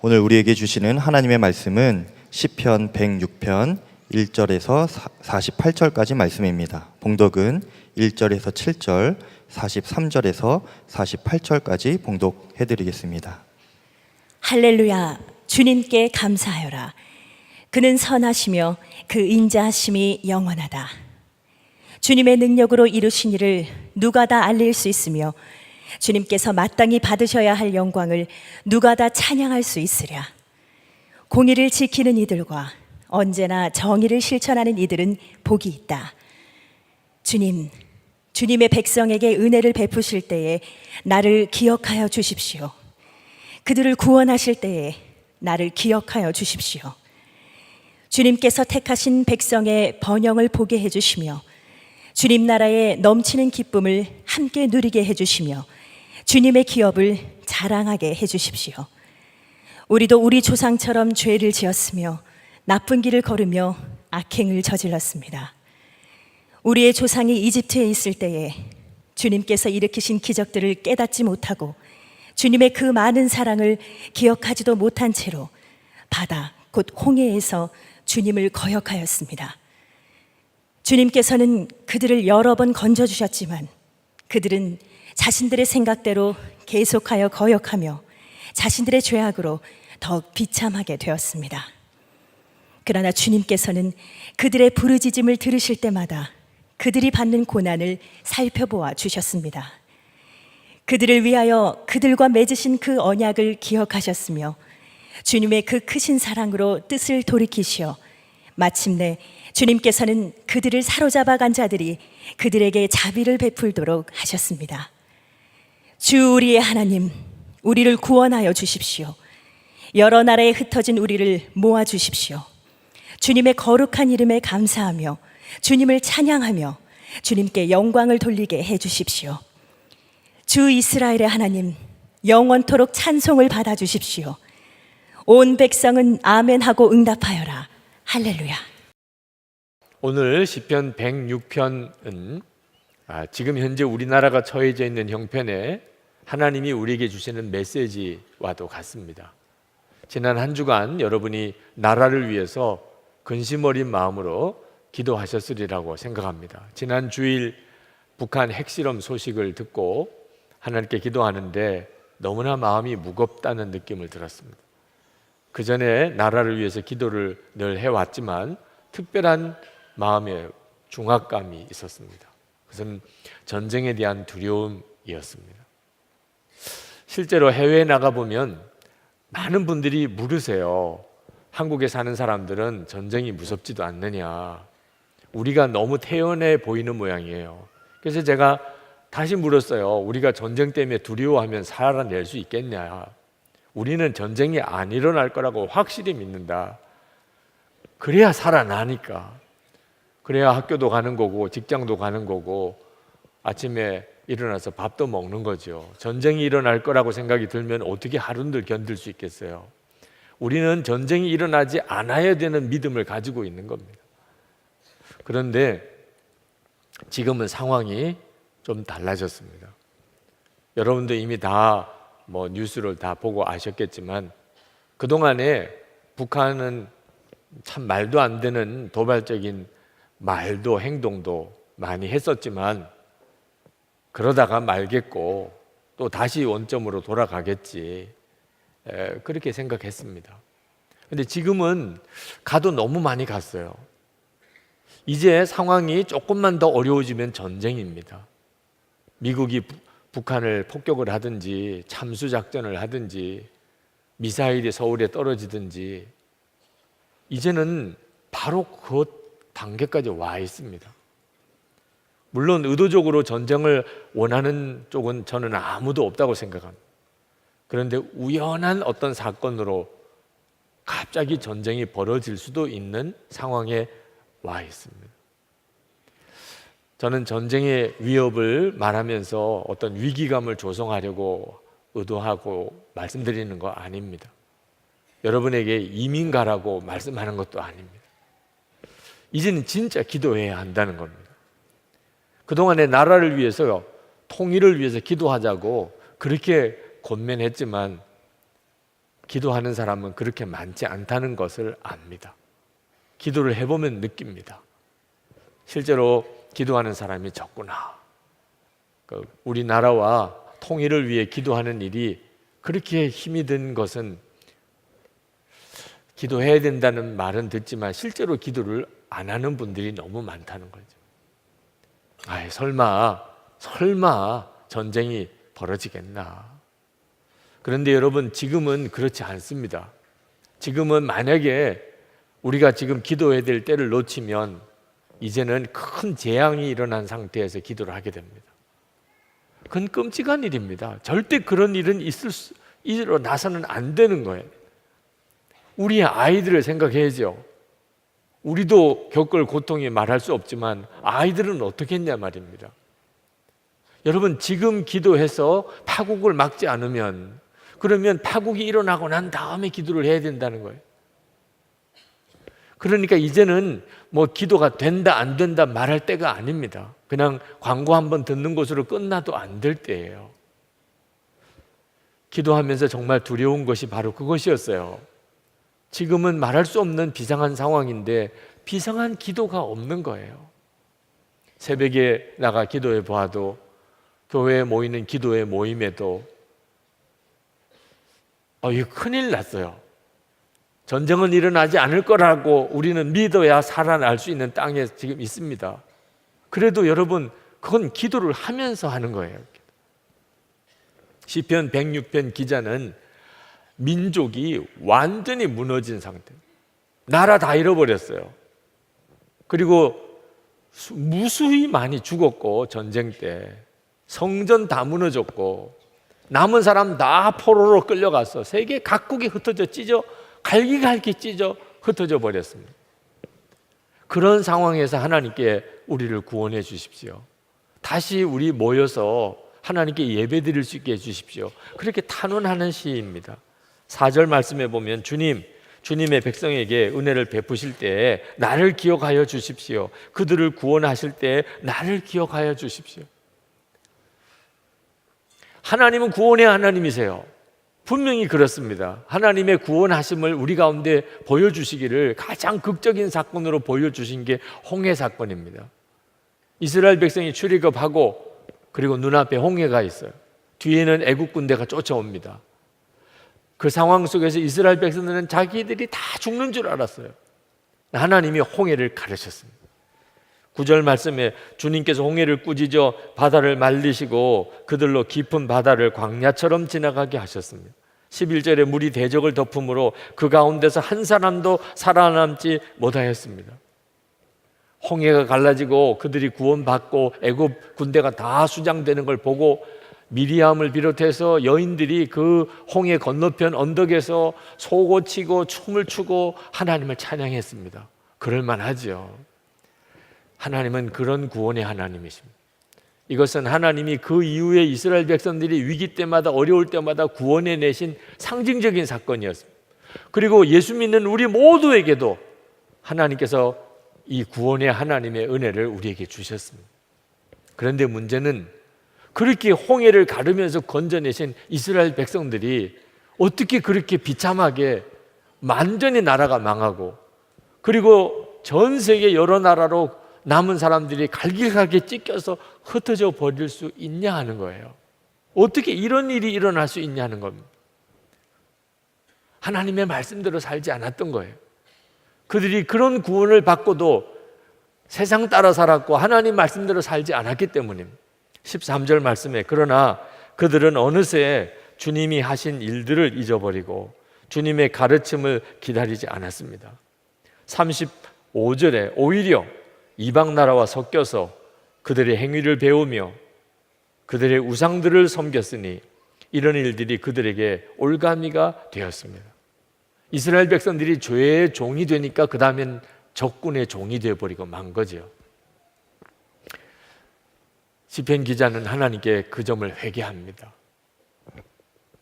오늘 우리에게 주시는 하나님의 말씀은 시편 106편 1절에서 48절까지 말씀입니다. 봉독은 1절에서 7절, 43절에서 48절까지 봉독해드리겠습니다. 할렐루야, 주님께 감사하여라. 그는 선하시며 그 인자하심이 영원하다. 주님의 능력으로 이루신 일을 누가 다 알릴 수 있으며 주님께서 마땅히 받으셔야 할 영광을 누가 다 찬양할 수 있으랴. 공의를 지키는 이들과 언제나 정의를 실천하는 이들은 복이 있다. 주님의 백성에게 은혜를 베푸실 때에 나를 기억하여 주십시오. 그들을 구원하실 때에 나를 기억하여 주십시오. 주님께서 택하신 백성의 번영을 보게 해주시며 주님 나라의 넘치는 기쁨을 함께 누리게 해주시며 주님의 기업을 자랑하게 해주십시오. 우리도 우리 조상처럼 죄를 지었으며 나쁜 길을 걸으며 악행을 저질렀습니다. 우리의 조상이 이집트에 있을 때에 주님께서 일으키신 기적들을 깨닫지 못하고 주님의 그 많은 사랑을 기억하지도 못한 채로 바다 곧 홍해에서 주님을 거역하였습니다. 주님께서는 그들을 여러 번 건져주셨지만 그들은 자신들의 생각대로 계속하여 거역하며 자신들의 죄악으로 더욱 비참하게 되었습니다. 그러나 주님께서는 그들의 부르짖음을 들으실 때마다 그들이 받는 고난을 살펴보아 주셨습니다. 그들을 위하여 그들과 맺으신 그 언약을 기억하셨으며 주님의 그 크신 사랑으로 뜻을 돌이키시어 마침내 주님께서는 그들을 사로잡아 간 자들이 그들에게 자비를 베풀도록 하셨습니다. 주 우리의 하나님, 우리를 구원하여 주십시오. 여러 나라에 흩어진 우리를 모아 주십시오. 주님의 거룩한 이름에 감사하며 주님을 찬양하며 주님께 영광을 돌리게 해 주십시오. 주 이스라엘의 하나님, 영원토록 찬송을 받아 주십시오. 온 백성은 아멘하고 응답하여라. 할렐루야. 오늘 시편 106편은 지금 현재 우리나라가 처해져 있는 형편에 하나님이 우리에게 주시는 메시지와도 같습니다. 지난 한 주간 여러분이 나라를 위해서 근심 어린 마음으로 기도하셨으리라고 생각합니다. 지난 주일 북한 핵실험 소식을 듣고 하나님께 기도하는데 너무나 마음이 무겁다는 느낌을 들었습니다. 그 전에 나라를 위해서 기도를 늘 해왔지만 특별한 마음의 중압감이 있었습니다. 그것은 전쟁에 대한 두려움이었습니다. 실제로 해외에 나가보면 많은 분들이 물으세요. 한국에 사는 사람들은 전쟁이 무섭지도 않느냐. 우리가 너무 태연해 보이는 모양이에요. 그래서 제가 다시 물었어요. 우리가 전쟁 때문에 두려워하면 살아낼 수 있겠냐. 우리는 전쟁이 안 일어날 거라고 확실히 믿는다. 그래야 살아나니까. 그래야 학교도 가는 거고 직장도 가는 거고 아침에 일어나서 밥도 먹는 거죠. 전쟁이 일어날 거라고 생각이 들면 어떻게 하루를 견딜 수 있겠어요? 우리는 전쟁이 일어나지 않아야 되는 믿음을 가지고 있는 겁니다. 그런데 지금은 상황이 좀 달라졌습니다. 여러분도 이미 다 뉴스를 다 보고 아셨겠지만 그동안에 북한은 참 말도 안 되는 도발적인 말도 행동도 많이 했었지만 그러다가 말겠고 또 다시 원점으로 돌아가겠지 그렇게 생각했습니다. 근데 지금은 가도 너무 많이 갔어요. 이제 상황이 조금만 더 어려워지면 전쟁입니다. 미국이 북한을 폭격을 하든지 참수작전을 하든지 미사일이 서울에 떨어지든지 이제는 바로 그 단계까지 와 있습니다. 물론 의도적으로 전쟁을 원하는 쪽은 저는 아무도 없다고 생각합니다. 그런데 우연한 어떤 사건으로 갑자기 전쟁이 벌어질 수도 있는 상황에 와 있습니다. 저는 전쟁의 위협을 말하면서 어떤 위기감을 조성하려고 의도하고 말씀드리는 거 아닙니다. 여러분에게 이민 가라고 말씀하는 것도 아닙니다. 이제는 진짜 기도해야 한다는 겁니다. 그동안에 나라를 위해서 통일을 위해서 기도하자고 그렇게 권면했지만 기도하는 사람은 그렇게 많지 않다는 것을 압니다. 기도를 해보면 느낍니다. 실제로 기도하는 사람이 적구나. 우리나라와 통일을 위해 기도하는 일이 그렇게 힘이 든 것은, 기도해야 된다는 말은 듣지만 실제로 기도를 안 하는 분들이 너무 많다는 거죠. 설마 전쟁이 벌어지겠나. 그런데 여러분, 지금은 그렇지 않습니다. 지금은 만약에 우리가 지금 기도해야 될 때를 놓치면 이제는 큰 재앙이 일어난 상태에서 기도를 하게 됩니다. 그건 끔찍한 일입니다. 절대 그런 일은 일어나서는 안 되는 거예요. 우리 아이들을 생각해야죠. 우리도 겪을 고통이 말할 수 없지만 아이들은 어떻게 했냐 말입니다. 여러분, 지금 기도해서 파국을 막지 않으면, 그러면 파국이 일어나고 난 다음에 기도를 해야 된다는 거예요. 그러니까 이제는 뭐 기도가 된다 안 된다 말할 때가 아닙니다. 그냥 광고 한번 듣는 것으로 끝나도 안 될 때예요. 기도하면서 정말 두려운 것이 바로 그것이었어요. 지금은 말할 수 없는 비상한 상황인데 비상한 기도가 없는 거예요. 새벽에 나가 기도해 보아도, 교회에 모이는 기도의 모임에도 이거 큰일 났어요. 전쟁은 일어나지 않을 거라고 우리는 믿어야 살아날 수 있는 땅에 지금 있습니다. 그래도 여러분, 그건 기도를 하면서 하는 거예요. 시편 106편 기자는 민족이 완전히 무너진 상태, 나라 다 잃어버렸어요. 그리고 무수히 많이 죽었고, 전쟁 때 성전 다 무너졌고, 남은 사람 다 포로로 끌려가서 세계 각국이 흩어져 갈기갈기 찢어 흩어져 버렸습니다. 그런 상황에서 하나님께 우리를 구원해 주십시오. 다시 우리 모여서 하나님께 예배드릴 수 있게 해 주십시오. 그렇게 탄원하는 시입니다. 4절 말씀에 보면 주님의 백성에게 은혜를 베푸실 때 나를 기억하여 주십시오. 그들을 구원하실 때 나를 기억하여 주십시오. 하나님은 구원의 하나님이세요. 분명히 그렇습니다. 하나님의 구원하심을 우리 가운데 보여주시기를 가장 극적인 사건으로 보여주신 게 홍해 사건입니다. 이스라엘 백성이 출애굽하고, 그리고 눈앞에 홍해가 있어요. 뒤에는 애국 군대가 쫓아옵니다. 그 상황 속에서 이스라엘 백성들은 자기들이 다 죽는 줄 알았어요. 하나님이 홍해를 가르쳤습니다. 9절 말씀에 주님께서 홍해를 꾸짖어 바다를 말리시고 그들로 깊은 바다를 광야처럼 지나가게 하셨습니다. 11절에 물이 대적을 덮음으로 그 가운데서 한 사람도 살아남지 못하였습니다. 홍해가 갈라지고 그들이 구원받고 애굽 군대가 다 수장되는 걸 보고 미리암을 비롯해서 여인들이 그 홍해 건너편 언덕에서 소고치고 춤을 추고 하나님을 찬양했습니다. 그럴만하죠. 하나님은 그런 구원의 하나님이십니다. 이것은 하나님이 그 이후에 이스라엘 백성들이 위기 때마다, 어려울 때마다 구원해 내신 상징적인 사건이었습니다. 그리고 예수 믿는 우리 모두에게도 하나님께서 이 구원의 하나님의 은혜를 우리에게 주셨습니다. 그런데 문제는 그렇게 홍해를 가르면서 건져내신 이스라엘 백성들이 어떻게 그렇게 비참하게 완전히 나라가 망하고, 그리고 전 세계 여러 나라로 남은 사람들이 갈기갈기 찢겨서 흩어져 버릴 수 있냐 하는 거예요. 어떻게 이런 일이 일어날 수 있냐는 겁니다. 하나님의 말씀대로 살지 않았던 거예요. 그들이 그런 구원을 받고도 세상 따라 살았고 하나님 말씀대로 살지 않았기 때문입니다. 13절 말씀에 그러나 그들은 어느새 주님이 하신 일들을 잊어버리고 주님의 가르침을 기다리지 않았습니다. 35절에 오히려 이방 나라와 섞여서 그들의 행위를 배우며 그들의 우상들을 섬겼으니 이런 일들이 그들에게 올가미가 되었습니다. 이스라엘 백성들이 죄의 종이 되니까 그 다음엔 적군의 종이 되어버리고 만 거죠. 시편 기자는 하나님께 그 점을 회개합니다.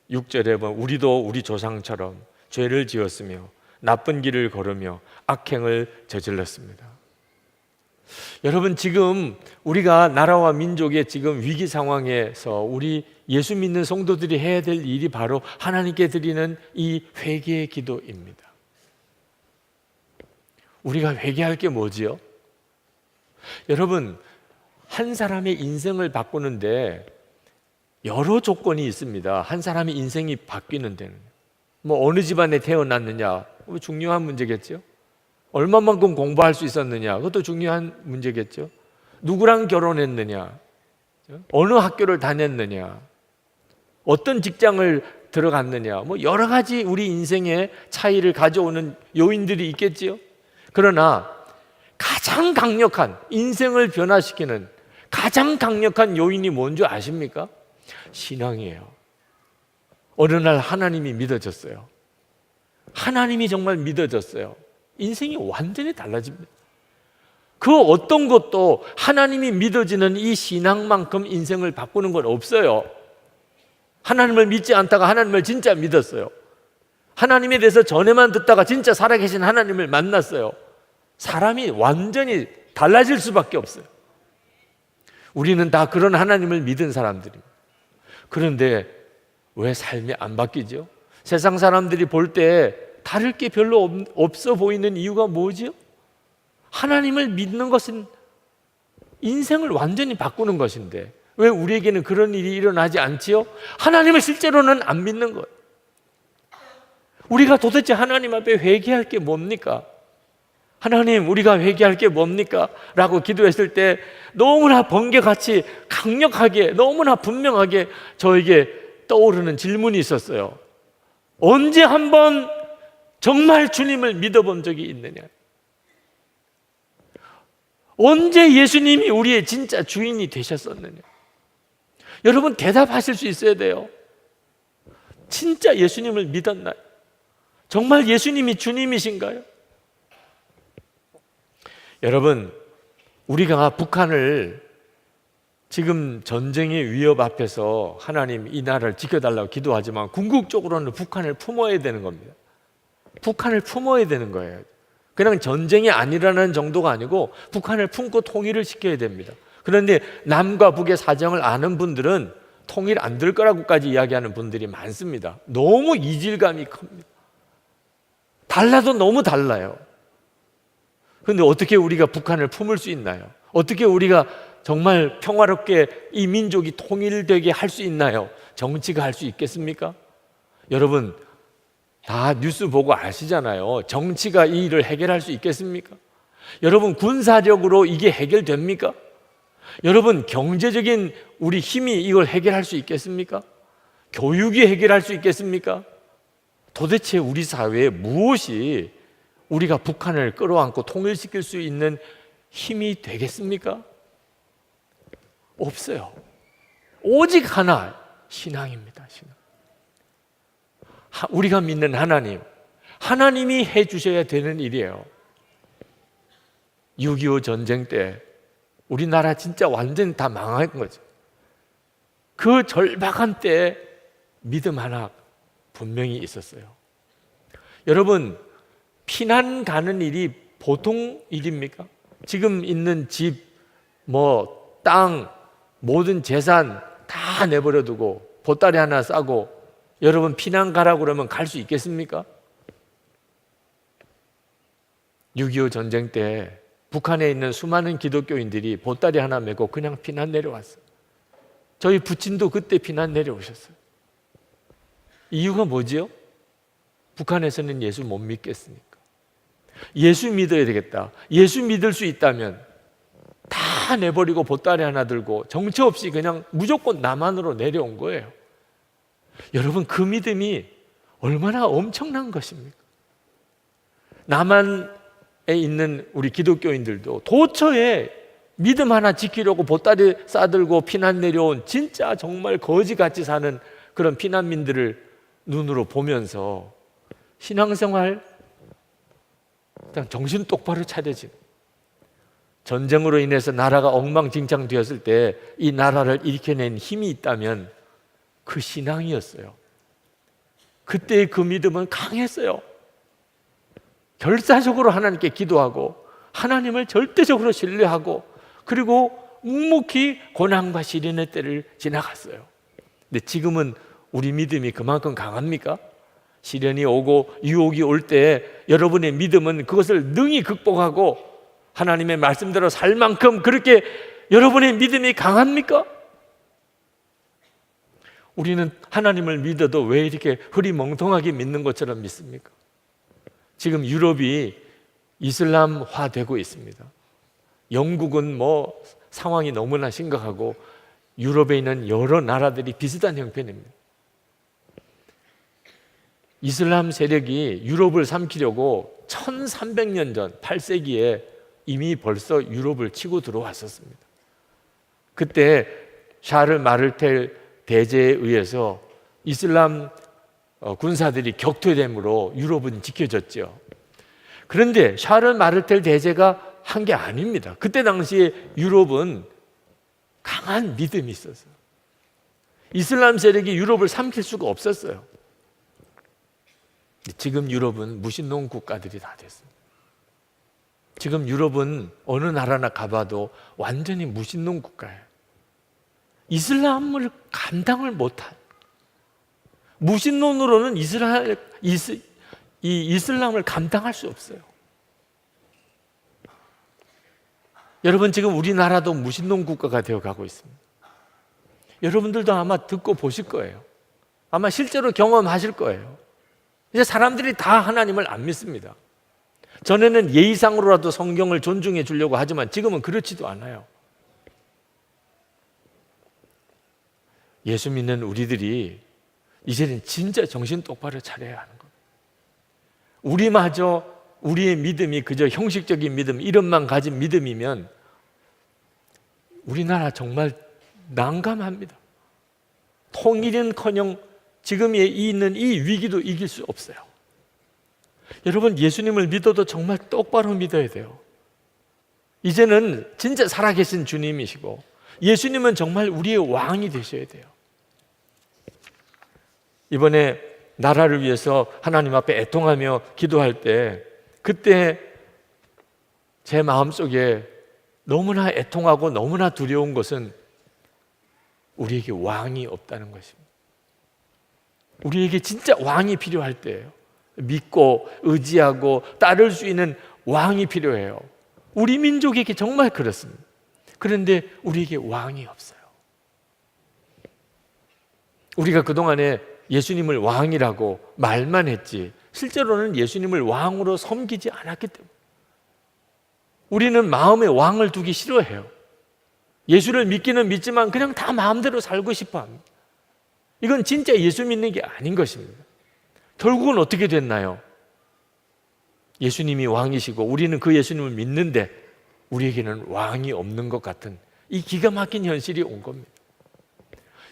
6절에 보면 우리도 우리 조상처럼 죄를 지었으며 나쁜 길을 걸으며 악행을 저질렀습니다. 여러분, 지금 우리가 나라와 민족의 지금 위기 상황에서 우리 예수 믿는 성도들이 해야 될 일이 바로 하나님께 드리는 이 회개의 기도입니다. 우리가 회개할 게 뭐지요? 여러분, 한 사람의 인생을 바꾸는데 여러 조건이 있습니다. 한 사람의 인생이 바뀌는 데는. 뭐 어느 집안에 태어났느냐, 중요한 문제겠죠. 얼마만큼 공부할 수 있었느냐, 그것도 중요한 문제겠죠. 누구랑 결혼했느냐, 어느 학교를 다녔느냐, 어떤 직장을 들어갔느냐, 뭐 여러 가지 우리 인생의 차이를 가져오는 요인들이 있겠지요. 그러나 가장 강력한, 인생을 변화시키는 가장 강력한 요인이 뭔지 아십니까? 신앙이에요. 어느 날 하나님이 믿어졌어요. 하나님이 정말 믿어졌어요. 인생이 완전히 달라집니다. 그 어떤 것도 하나님이 믿어지는 이 신앙만큼 인생을 바꾸는 건 없어요. 하나님을 믿지 않다가 하나님을 진짜 믿었어요. 하나님에 대해서 전에만 듣다가 진짜 살아계신 하나님을 만났어요. 사람이 완전히 달라질 수밖에 없어요. 우리는 다 그런 하나님을 믿은 사람들입니다. 그런데 왜 삶이 안 바뀌죠? 세상 사람들이 볼 때 다를 게 별로 없어 보이는 이유가 뭐지요? 하나님을 믿는 것은 인생을 완전히 바꾸는 것인데 왜 우리에게는 그런 일이 일어나지 않지요? 하나님을 실제로는 안 믿는 거예요. 우리가 도대체 하나님 앞에 회개할 게 뭡니까? 하나님, 우리가 회개할 게 뭡니까? 라고 기도했을 때 너무나 번개같이 강력하게, 너무나 분명하게 저에게 떠오르는 질문이 있었어요. 언제 한번 정말 주님을 믿어본 적이 있느냐? 언제 예수님이 우리의 진짜 주인이 되셨었느냐? 여러분, 대답하실 수 있어야 돼요. 진짜 예수님을 믿었나요? 정말 예수님이 주님이신가요? 여러분, 우리가 북한을 지금 전쟁의 위협 앞에서 하나님 이 나라를 지켜달라고 기도하지만 궁극적으로는 북한을 품어야 되는 겁니다. 북한을 품어야 되는 거예요. 그냥 전쟁이 아니라는 정도가 아니고 북한을 품고 통일을 시켜야 됩니다. 그런데 남과 북의 사정을 아는 분들은 통일 안 될 거라고까지 이야기하는 분들이 많습니다. 너무 이질감이 큽니다. 달라도 너무 달라요. 그런데 어떻게 우리가 북한을 품을 수 있나요? 어떻게 우리가 정말 평화롭게 이 민족이 통일되게 할 수 있나요? 정치가 할 수 있겠습니까? 여러분, 다 뉴스 보고 아시잖아요. 정치가 이 일을 해결할 수 있겠습니까? 여러분, 군사력으로 이게 해결됩니까? 여러분, 경제적인 우리 힘이 이걸 해결할 수 있겠습니까? 교육이 해결할 수 있겠습니까? 도대체 우리 사회에 무엇이 우리가 북한을 끌어안고 통일시킬 수 있는 힘이 되겠습니까? 없어요. 오직 하나, 신앙입니다. 신앙. 우리가 믿는 하나님, 하나님이 해주셔야 되는 일이에요. 6.25 전쟁 때 우리나라 진짜 완전히 다 망한 거죠. 그 절박한 때에 믿음 하나 분명히 있었어요. 여러분, 피난 가는 일이 보통 일입니까? 지금 있는 집, 땅, 모든 재산 다 내버려두고 보따리 하나 싸고 여러분 피난 가라고 그러면 갈 수 있겠습니까? 6.25 전쟁 때 북한에 있는 수많은 기독교인들이 보따리 하나 메고 그냥 피난 내려왔어요. 저희 부친도 그때 피난 내려오셨어요. 이유가 뭐지요? 북한에서는 예수 못 믿겠으니까. 예수 믿어야 되겠다. 예수 믿을 수 있다면 다 내버리고 보따리 하나 들고 정처 없이 그냥 무조건 남한으로 내려온 거예요. 여러분, 그 믿음이 얼마나 엄청난 것입니까? 남한에 있는 우리 기독교인들도 도처에 믿음 하나 지키려고 보따리 싸들고 피난 내려온 진짜 정말 거지같이 사는 그런 피난민들을 눈으로 보면서 신앙생활 그냥 정신 똑바로 차려진, 전쟁으로 인해서 나라가 엉망진창 되었을 때 이 나라를 일으켜낸 힘이 있다면 그 신앙이었어요. 그때의 그 믿음은 강했어요. 결사적으로 하나님께 기도하고 하나님을 절대적으로 신뢰하고 그리고 묵묵히 고난과 시련의 때를 지나갔어요. 근데 지금은 우리 믿음이 그만큼 강합니까? 시련이 오고 유혹이 올 때 여러분의 믿음은 그것을 능히 극복하고 하나님의 말씀대로 살 만큼 그렇게 여러분의 믿음이 강합니까? 우리는 하나님을 믿어도 왜 이렇게 흐리멍텅하게 믿는 것처럼 믿습니까? 지금 유럽이 이슬람화되고 있습니다. 영국은 상황이 너무나 심각하고 유럽에 있는 여러 나라들이 비슷한 형편입니다. 이슬람 세력이 유럽을 삼키려고 1300년 전 8세기에 이미 벌써 유럽을 치고 들어왔었습니다. 그때 샤를 마르텔 대제에 의해서 이슬람 군사들이 격퇴됨으로 유럽은 지켜졌죠. 그런데 샤를 마르텔 대제가 한 게 아닙니다. 그때 당시에 유럽은 강한 믿음이 있었어요. 이슬람 세력이 유럽을 삼킬 수가 없었어요. 지금 유럽은 무신론 국가들이 다 됐습니다. 지금 유럽은 어느 나라나 가봐도 완전히 무신론 국가예요. 이슬람을 감당을 못한, 무신론으로는 이슬람을 감당할 수 없어요. 여러분, 지금 우리나라도 무신론 국가가 되어가고 있습니다. 여러분들도 아마 듣고 보실 거예요. 아마 실제로 경험하실 거예요. 이제 사람들이 다 하나님을 안 믿습니다. 전에는 예의상으로라도 성경을 존중해 주려고 하지만 지금은 그렇지도 않아요. 예수 믿는 우리들이 이제는 진짜 정신 똑바로 차려야 하는 겁니다. 우리마저 우리의 믿음이 그저 형식적인 믿음, 이름만 가진 믿음이면 우리나라 정말 난감합니다. 통일은커녕 지금 있는 이 위기도 이길 수 없어요. 여러분, 예수님을 믿어도 정말 똑바로 믿어야 돼요. 이제는 진짜 살아계신 주님이시고 예수님은 정말 우리의 왕이 되셔야 돼요. 이번에 나라를 위해서 하나님 앞에 애통하며 기도할 때 그때 제 마음속에 너무나 애통하고 너무나 두려운 것은 우리에게 왕이 없다는 것입니다. 우리에게 진짜 왕이 필요할 때예요. 믿고 의지하고 따를 수 있는 왕이 필요해요. 우리 민족에게 정말 그렇습니다. 그런데 우리에게 왕이 없어요. 우리가 그동안에 예수님을 왕이라고 말만 했지 실제로는 예수님을 왕으로 섬기지 않았기 때문에 우리는 마음에 왕을 두기 싫어해요. 예수를 믿기는 믿지만 그냥 다 마음대로 살고 싶어 합니다. 이건 진짜 예수 믿는 게 아닌 것입니다. 결국은 어떻게 됐나요? 예수님이 왕이시고 우리는 그 예수님을 믿는데 우리에게는 왕이 없는 것 같은 이 기가 막힌 현실이 온 겁니다.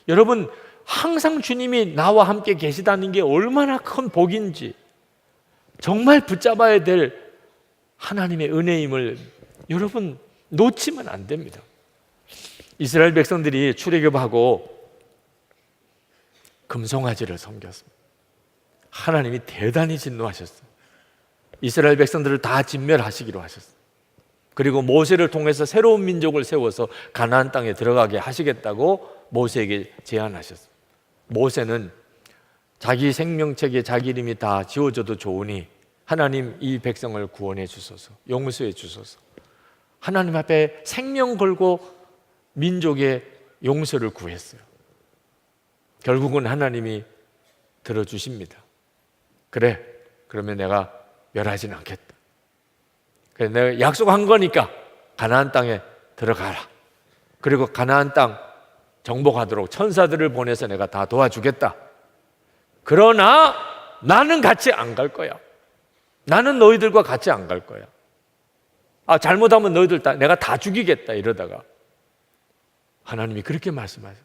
여러분, 항상 주님이 나와 함께 계시다는 게 얼마나 큰 복인지 정말 붙잡아야 될 하나님의 은혜임을 여러분 놓치면 안 됩니다. 이스라엘 백성들이 출애굽하고 금송아지를 섬겼습니다. 하나님이 대단히 진노하셨어요. 이스라엘 백성들을 다 진멸하시기로 하셨어요. 그리고 모세를 통해서 새로운 민족을 세워서 가나안 땅에 들어가게 하시겠다고 모세에게 제안하셨어요. 모세는 자기 생명책에 자기 이름이 다 지워져도 좋으니 하나님 이 백성을 구원해 주소서, 용서해 주소서. 하나님 앞에 생명 걸고 민족의 용서를 구했어요. 결국은 하나님이 들어주십니다. 그래, 그러면 내가 멸하지는 않겠다. 그래, 내가 약속한 거니까 가나안 땅에 들어가라. 그리고 가나안 땅 정복하도록 천사들을 보내서 내가 다 도와주겠다. 그러나 나는 같이 안 갈 거야. 나는 너희들과 같이 안 갈 거야. 잘못하면 너희들 내가 다 죽이겠다 이러다가 하나님이 그렇게 말씀하세요.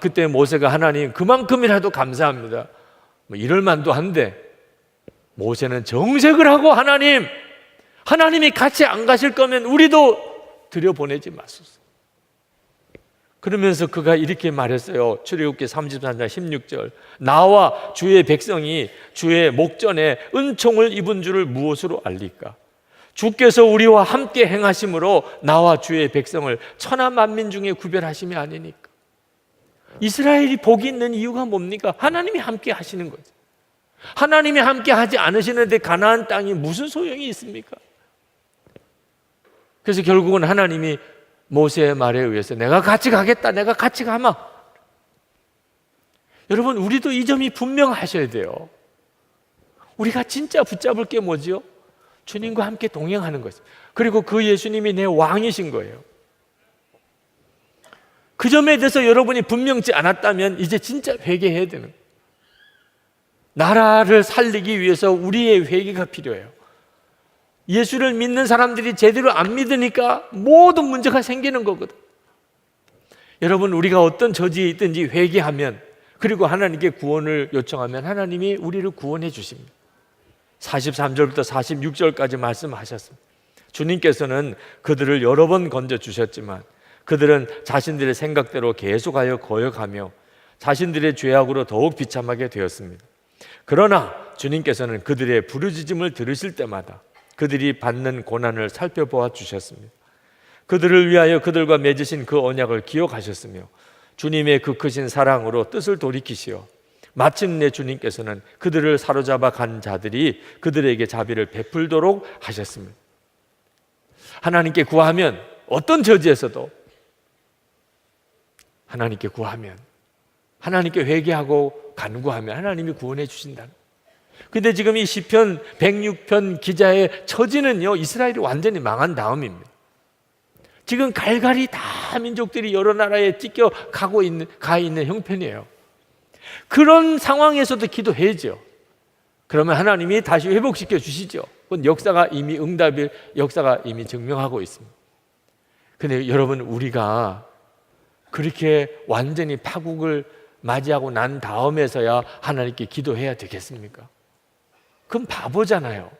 그때 모세가 하나님 그만큼이라도 감사합니다. 이럴 만도 한데 모세는 정색을 하고 하나님이 같이 안 가실 거면 우리도 들여보내지 마소서. 그러면서 그가 이렇게 말했어요. 출애굽기 33장 16절. 나와 주의 백성이 주의 목전에 은총을 입은 줄을 무엇으로 알리까? 주께서 우리와 함께 행하심으로 나와 주의 백성을 천하 만민 중에 구별하심이 아니니까. 이스라엘이 복이 있는 이유가 뭡니까? 하나님이 함께 하시는 거죠. 하나님이 함께 하지 않으시는데 가나안 땅이 무슨 소용이 있습니까? 그래서 결국은 하나님이 모세의 말에 의해서 내가 같이 가겠다, 내가 같이 가마. 여러분, 우리도 이 점이 분명하셔야 돼요. 우리가 진짜 붙잡을 게 뭐지요? 주님과 함께 동행하는 거죠. 그리고 그 예수님이 내 왕이신 거예요. 그 점에 대해서 여러분이 분명치 않았다면 이제 진짜 회개해야 되는 거예요. 나라를 살리기 위해서 우리의 회개가 필요해요. 예수를 믿는 사람들이 제대로 안 믿으니까 모든 문제가 생기는 거거든. 여러분, 우리가 어떤 저지에 있든지 회개하면, 그리고 하나님께 구원을 요청하면 하나님이 우리를 구원해 주십니다. 43절부터 46절까지 말씀하셨습니다. 주님께서는 그들을 여러 번 건져 주셨지만 그들은 자신들의 생각대로 계속하여 거역하며 자신들의 죄악으로 더욱 비참하게 되었습니다. 그러나 주님께서는 그들의 부르짖음을 들으실 때마다 그들이 받는 고난을 살펴보아 주셨습니다. 그들을 위하여 그들과 맺으신 그 언약을 기억하셨으며 주님의 그 크신 사랑으로 뜻을 돌이키시어 마침내 주님께서는 그들을 사로잡아 간 자들이 그들에게 자비를 베풀도록 하셨습니다. 하나님께 구하면, 어떤 저지에서도 하나님께 구하면, 하나님께 회개하고 간구하면 하나님이 구원해 주신다. 근데 지금 이 시편 106편 기자의 처지는요, 이스라엘이 완전히 망한 다음입니다. 지금 갈갈이 다 민족들이 여러 나라에 찢겨 가 있는 형편이에요. 그런 상황에서도 기도해야죠. 그러면 하나님이 다시 회복시켜 주시죠. 그건 역사가 이미 응답일 역사가 이미 증명하고 있습니다. 근데 여러분, 우리가 그렇게 완전히 파국을 맞이하고 난 다음에서야 하나님께 기도해야 되겠습니까? 그럼 바보잖아요.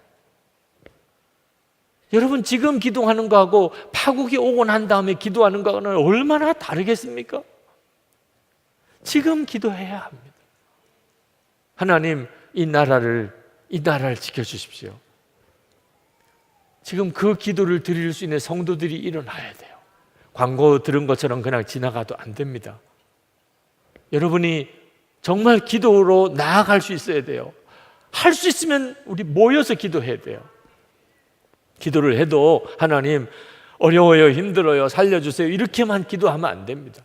여러분, 지금 기도하는 거하고 파국이 오고 난 다음에 기도하는 거는 얼마나 다르겠습니까? 지금 기도해야 합니다. 하나님, 이 나라를 지켜주십시오. 지금 그 기도를 드릴 수 있는 성도들이 일어나야 돼요. 광고 들은 것처럼 그냥 지나가도 안 됩니다. 여러분이 정말 기도로 나아갈 수 있어야 돼요. 할 수 있으면 우리 모여서 기도해야 돼요. 기도를 해도 하나님 어려워요, 힘들어요, 살려주세요 이렇게만 기도하면 안 됩니다.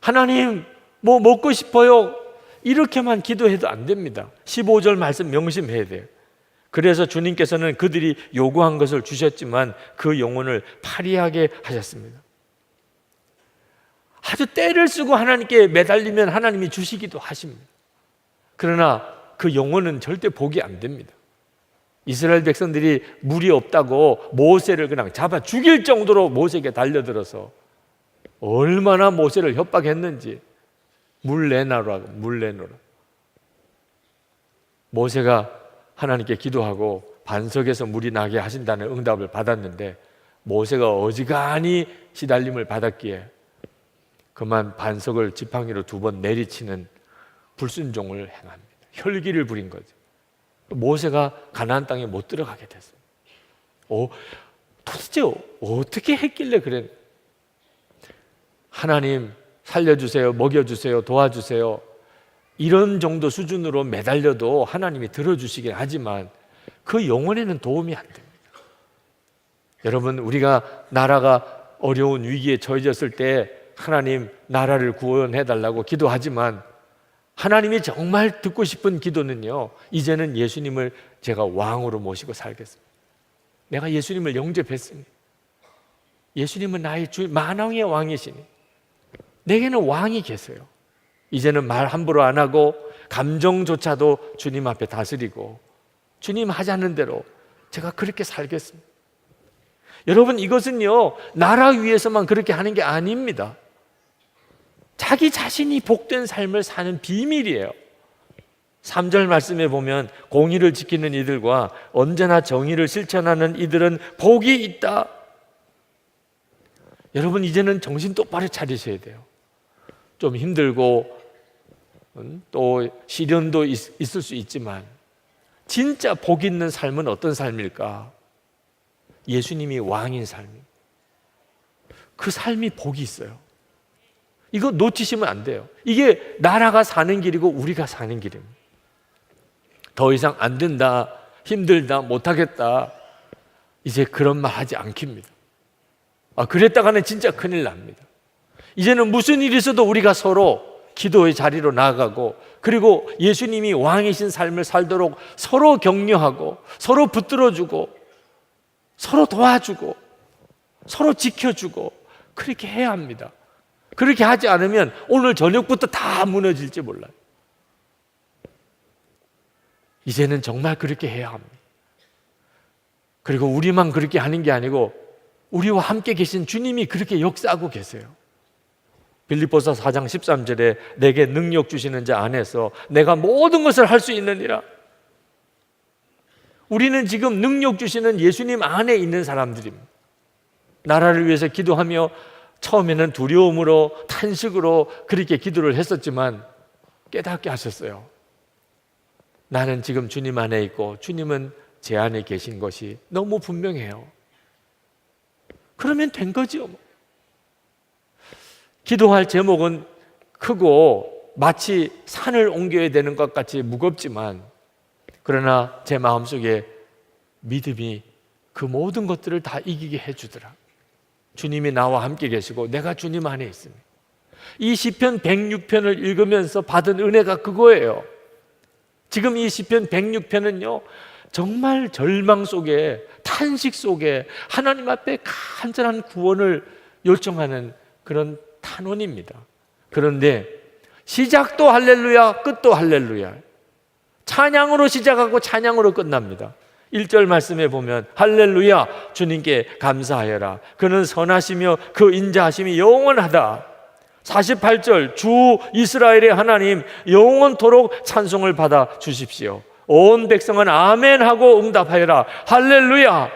하나님 뭐 먹고 싶어요 이렇게만 기도해도 안 됩니다. 15절 말씀 명심해야 돼요. 그래서 주님께서는 그들이 요구한 것을 주셨지만 그 영혼을 파리하게 하셨습니다. 아주 때를 쓰고 하나님께 매달리면 하나님이 주시기도 하십니다. 그러나 그 영혼은 절대 복이 안 됩니다. 이스라엘 백성들이 물이 없다고 모세를 그냥 잡아 죽일 정도로 모세에게 달려들어서 얼마나 모세를 협박했는지, 물 내놔라고, 물 내놓으라. 모세가 하나님께 기도하고 반석에서 물이 나게 하신다는 응답을 받았는데 모세가 어지간히 시달림을 받았기에 그만 반석을 지팡이로 2번 내리치는 불순종을 행합니다. 혈기를 부린 거죠. 모세가 가나안 땅에 못 들어가게 됐어요. 도대체 어떻게 했길래 그래? 하나님 살려주세요, 먹여주세요, 도와주세요 이런 정도 수준으로 매달려도 하나님이 들어주시긴 하지만 그 영혼에는 도움이 안 됩니다. 여러분, 우리가 나라가 어려운 위기에 처해졌을 때 하나님 나라를 구원해달라고 기도하지만 하나님이 정말 듣고 싶은 기도는요, 이제는 예수님을 제가 왕으로 모시고 살겠습니다. 내가 예수님을 영접했습니다. 예수님은 나의 주, 만왕의 왕이시니 내게는 왕이 계세요. 이제는 말 함부로 안 하고 감정조차도 주님 앞에 다스리고 주님 하자는 대로 제가 그렇게 살겠습니다. 여러분, 이것은요 나라 위에서만 그렇게 하는 게 아닙니다. 자기 자신이 복된 삶을 사는 비밀이에요. 3절 말씀에 보면 공의를 지키는 이들과 언제나 정의를 실천하는 이들은 복이 있다. 여러분, 이제는 정신 똑바로 차리셔야 돼요. 좀 힘들고 또 시련도 있을 수 있지만 진짜 복 있는 삶은 어떤 삶일까? 예수님이 왕인 삶이, 그 삶이 복이 있어요. 이거 놓치시면 안 돼요. 이게 나라가 사는 길이고 우리가 사는 길입니다. 더 이상 안 된다, 힘들다, 못하겠다, 이제 그런 말 하지 않깁니다. 그랬다가는 진짜 큰일 납니다. 이제는 무슨 일이 있어도 우리가 서로 기도의 자리로 나아가고, 그리고 예수님이 왕이신 삶을 살도록 서로 격려하고, 서로 붙들어주고, 서로 도와주고, 서로 지켜주고, 그렇게 해야 합니다. 그렇게 하지 않으면 오늘 저녁부터 다 무너질지 몰라요. 이제는 정말 그렇게 해야 합니다. 그리고 우리만 그렇게 하는 게 아니고 우리와 함께 계신 주님이 그렇게 역사하고 계세요. 빌립보서 4장 13절에 내게 능력 주시는 자 안에서 내가 모든 것을 할 수 있느니라. 우리는 지금 능력 주시는 예수님 안에 있는 사람들입니다. 나라를 위해서 기도하며 처음에는 두려움으로 탄식으로 그렇게 기도를 했었지만 깨닫게 하셨어요. 나는 지금 주님 안에 있고 주님은 제 안에 계신 것이 너무 분명해요. 그러면 된 거죠. 기도할 제목은 크고 마치 산을 옮겨야 되는 것 같이 무겁지만, 그러나 제 마음속에 믿음이 그 모든 것들을 다 이기게 해주더라. 주님이 나와 함께 계시고 내가 주님 안에 있습니다. 이 시편 106편을 읽으면서 받은 은혜가 그거예요. 지금 이 시편 106편은요, 정말 절망 속에, 탄식 속에 하나님 앞에 간절한 구원을 요청하는 그런 탄원입니다. 그런데 시작도 할렐루야, 끝도 할렐루야. 찬양으로 시작하고 찬양으로 끝납니다. 1절 말씀에 보면 할렐루야, 주님께 감사하여라. 그는 선하시며 그 인자하심이 영원하다. 48절 주 이스라엘의 하나님 영원토록 찬송을 받아 주십시오. 온 백성은 아멘 하고 응답하여라. 할렐루야.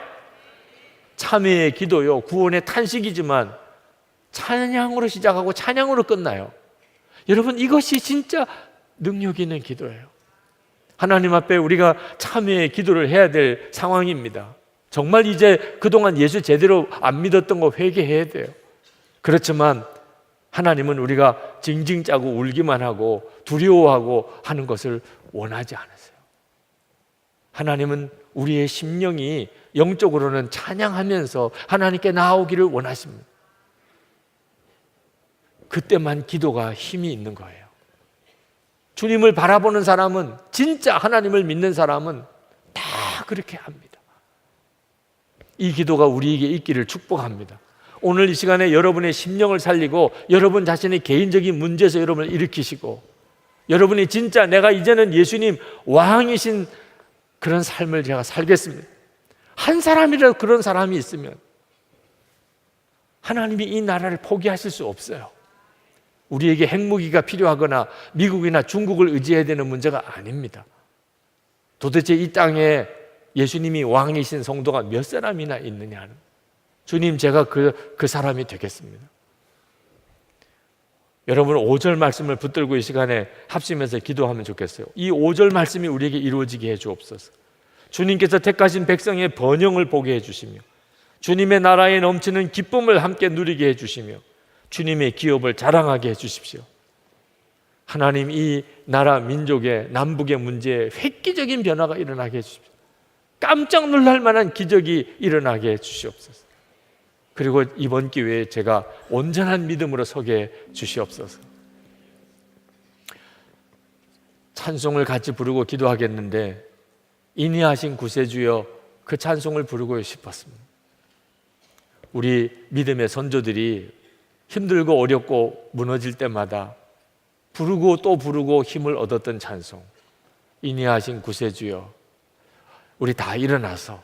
참회의 기도요, 구원의 탄식이지만 찬양으로 시작하고 찬양으로 끝나요. 여러분, 이것이 진짜 능력 있는 기도예요. 하나님 앞에 우리가 참회의 기도를 해야 될 상황입니다. 정말 이제 그동안 예수 제대로 안 믿었던 거 회개해야 돼요. 그렇지만 하나님은 우리가 징징 짜고 울기만 하고 두려워하고 하는 것을 원하지 않으세요. 하나님은 우리의 심령이 영적으로는 찬양하면서 하나님께 나아오기를 원하십니다. 그때만 기도가 힘이 있는 거예요. 주님을 바라보는 사람은, 진짜 하나님을 믿는 사람은 다 그렇게 합니다. 이 기도가 우리에게 있기를 축복합니다. 오늘 이 시간에 여러분의 심령을 살리고 여러분 자신의 개인적인 문제에서 여러분을 일으키시고, 여러분이 진짜 내가 이제는 예수님 왕이신 그런 삶을 제가 살겠습니다. 한 사람이라도 그런 사람이 있으면 하나님이 이 나라를 포기하실 수 없어요. 우리에게 핵무기가 필요하거나 미국이나 중국을 의지해야 되는 문제가 아닙니다. 도대체 이 땅에 예수님이 왕이신 성도가 몇 사람이나 있느냐는, 주님 제가 그 사람이 되겠습니다. 여러분 5절 말씀을 붙들고 이 시간에 합심해서 기도하면 좋겠어요. 이 5절 말씀이 우리에게 이루어지게 해 주옵소서. 주님께서 택하신 백성의 번영을 보게 해 주시며 주님의 나라에 넘치는 기쁨을 함께 누리게 해 주시며 주님의 기업을 자랑하게 해 주십시오. 하나님, 이 나라 민족의 남북의 문제에 획기적인 변화가 일어나게 해 주십시오. 깜짝 놀랄 만한 기적이 일어나게 해 주시옵소서. 그리고 이번 기회에 제가 온전한 믿음으로 서게 해 주시옵소서. 찬송을 같이 부르고 기도하겠는데, 인의하신 구세주여, 그 찬송을 부르고 싶었습니다. 우리 믿음의 선조들이 힘들고 어렵고 무너질 때마다 부르고 또 부르고 힘을 얻었던 찬송, 인의하신 구세주여, 우리 다 일어나서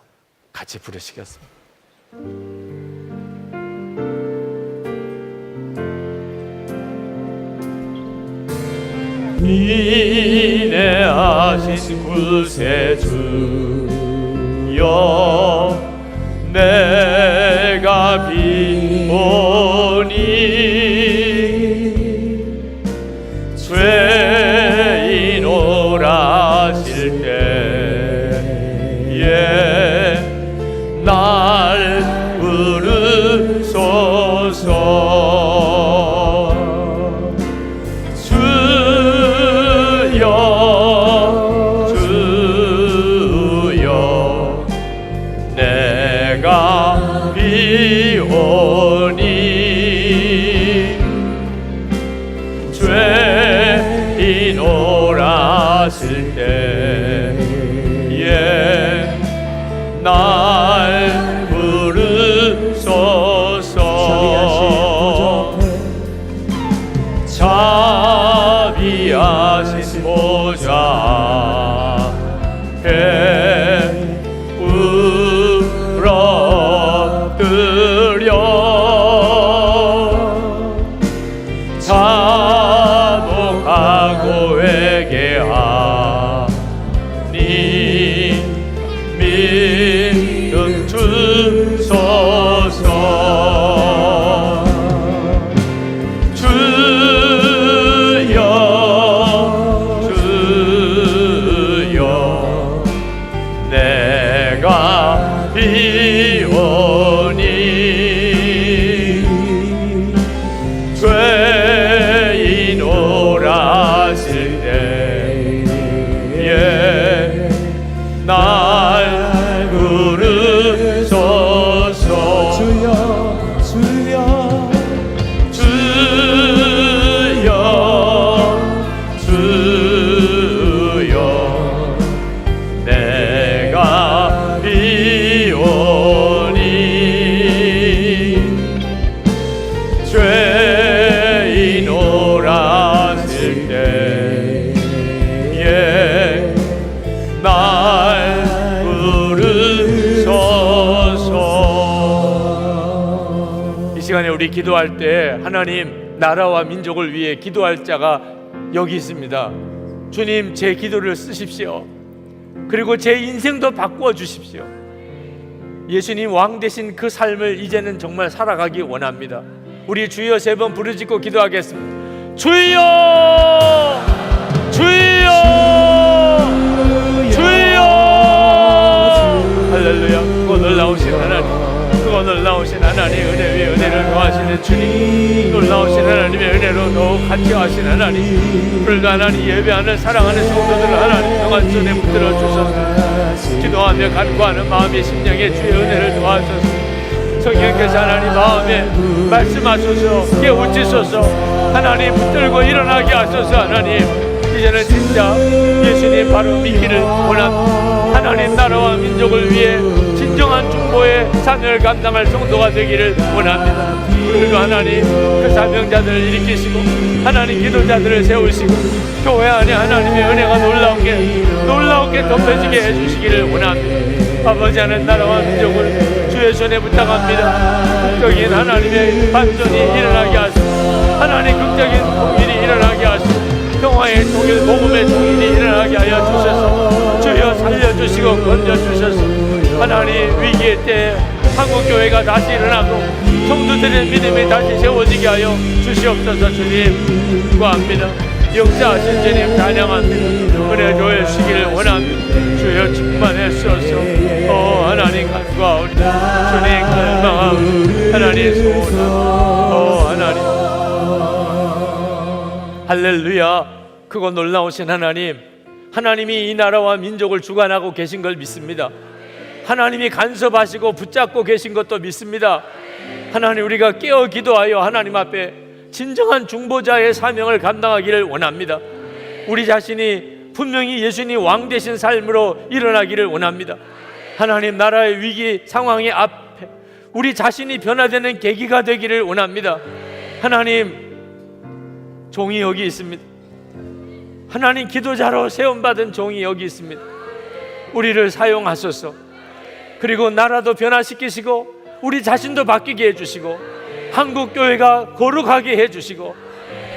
같이 부르시겠습니다. 인내하신 구세주여, 내가 비오니 죄인 오라실 때에 날 필요하실 때에 날 부르소서. 자비하신 보좌 부러뜨려 자복하고 회개하니 믿음 주소서. 주여 내가 비오니 죄인 오라실 때에 날 부르소서. 주여 내가 비오니 죄인 오라실 때에 날 부르소서. 이 시간에 우리 기도할 때 하나님 나라와 민족을 위해 기도할 자가 여기 있습니다. 주님, 제 기도를 쓰십시오. 그리고 제 인생도 바꾸어 주십시오. 예수님 왕 되신 그 삶을 이제는 정말 살아가기 원합니다. 우리 주여 3번 부르짖고 기도하겠습니다. 주여, 주여, 주여. 할렐루야. 그 놀라우신 하나님, 그 놀라우신 하나님의 은혜 위에 은혜를 더하시는 주님, 놀라우신 하나님의 은혜로 더욱 같이 하신 하나님, 오늘도 하나님 예배하는 사랑하는 성도들을 하나님 평안 손에 붙들어 주소서. 기도하며 간구하는 마음의 심령에 주의 은혜를 더하소서. 성령께서 하나님 마음에 말씀하소서. 깨우치소서. 하나님 붙들고 일어나게 하소서. 하나님 이제는 진짜 예수님 바로 믿기를 원합니다. 하나님 나라와 민족을 위해 진정한 중보의 사명을 감당할 성도가 되기를 원합니다. 그리고 하나님 그 사명자들을 일으키시고 하나님 기도자들을 세우시고 교회 안에 하나님의 은혜가 놀라우게 덮여지게 해주시기를 원합니다. 아버지 하나님 나라와 민족을 주의 손에 부탁합니다. 극적인 하나님의 반전이 일어나게 하시고 하나님 극적인 통일이 일어나게 하시고 평화의 통일, 복음의 통일이 일어나게 하여 주셔서 주여 살려주시고 건져주셔서 하나님 위기의 때 한국교회가 다시 일어나고 성도들의 믿음이 다시 세워지게 하여 주시옵소서. 주님 구합니다. 역사하신 주님 찬양합니다. 은혜 주시기를 원합니다. 주여 충만하소서. 하나님 간구하오니 주님 갈망하오 하나님 소원하오 하나님. 할렐루야. 그거 놀라우신 하나님, 하나님이 이 나라와 민족을 주관하고 계신 걸 믿습니다. 하나님이 간섭하시고 붙잡고 계신 것도 믿습니다. 하나님 우리가 깨어 기도하여 하나님 앞에 진정한 중보자의 사명을 감당하기를 원합니다. 우리 자신이 분명히 예수님 왕 되신 삶으로 일어나기를 원합니다. 하나님 나라의 위기 상황의 앞에 우리 자신이 변화되는 계기가 되기를 원합니다. 하나님 종이 여기 있습니다. 하나님 기도자로 세움받은 종이 여기 있습니다. 우리를 사용하소서. 그리고 나라도 변화시키시고 우리 자신도 바뀌게 해주시고 한국교회가 거룩하게 해주시고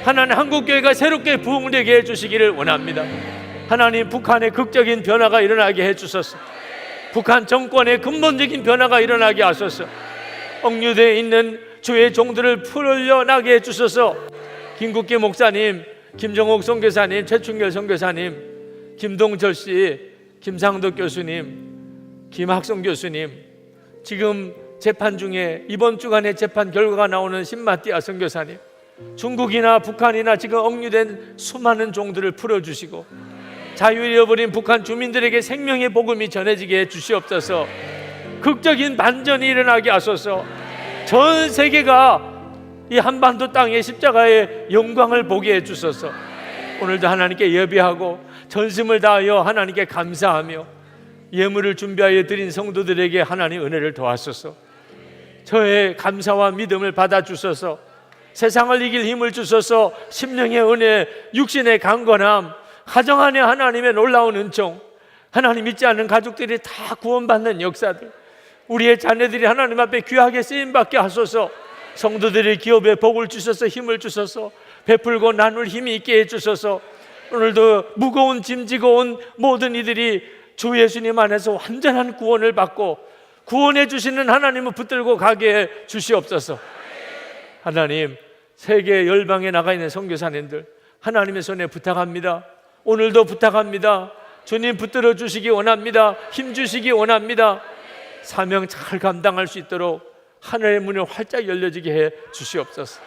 하나님 한국교회가 새롭게 부흥되게 해주시기를 원합니다. 하나님 북한의 극적인 변화가 일어나게 해주소서. 북한 정권의 근본적인 변화가 일어나게 하소서. 억류되어 있는 주의 종들을 풀어나게 해주소서. 김국기 목사님, 김정옥 선교사님, 최충결 선교사님, 김동철 씨, 김상덕 교수님, 김학성 교수님, 지금 재판 중에 이번 주간에 재판 결과가 나오는 신마띠아 선교사님, 중국이나 북한이나 지금 억류된 수많은 종들을 풀어주시고 자유 잃어버린 북한 주민들에게 생명의 복음이 전해지게 해 주시옵소서. 극적인 반전이 일어나게 하소서. 전 세계가 이 한반도 땅의 십자가의 영광을 보게 해주소서. 오늘도 하나님께 예배하고 전심을 다하여 하나님께 감사하며 예물을 준비하여 드린 성도들에게 하나님 은혜를 도하소서. 저의 감사와 믿음을 받아주소서. 세상을 이길 힘을 주소서. 심령의 은혜, 육신의 강건함, 가정 안에 하나님의 놀라운 은총, 하나님 믿지 않는 가족들이 다 구원받는 역사들, 우리의 자녀들이 하나님 앞에 귀하게 쓰임받게 하소서. 성도들의 기업에 복을 주셔서 힘을 주셔서 베풀고 나눌 힘이 있게 해주셔서 오늘도 무거운 짐 지고 온 모든 이들이 주 예수님 안에서 완전한 구원을 받고 구원해 주시는 하나님을 붙들고 가게 해 주시옵소서. 하나님, 세계 열방에 나가 있는 선교사님들 하나님의 손에 부탁합니다. 오늘도 부탁합니다. 주님 붙들어 주시기 원합니다. 힘 주시기 원합니다. 사명 잘 감당할 수 있도록 하늘의 문이 활짝 열려지게 해 주시옵소서.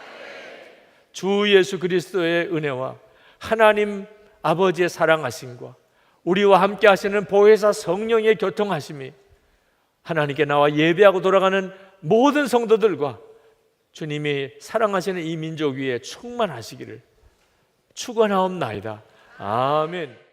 주 예수 그리스도의 은혜와 하나님 아버지의 사랑하심과 우리와 함께 하시는 보혜사 성령의 교통하심이 하나님께 나와 예배하고 돌아가는 모든 성도들과 주님이 사랑하시는 이 민족 위에 충만하시기를 축원하옵나이다. 아멘.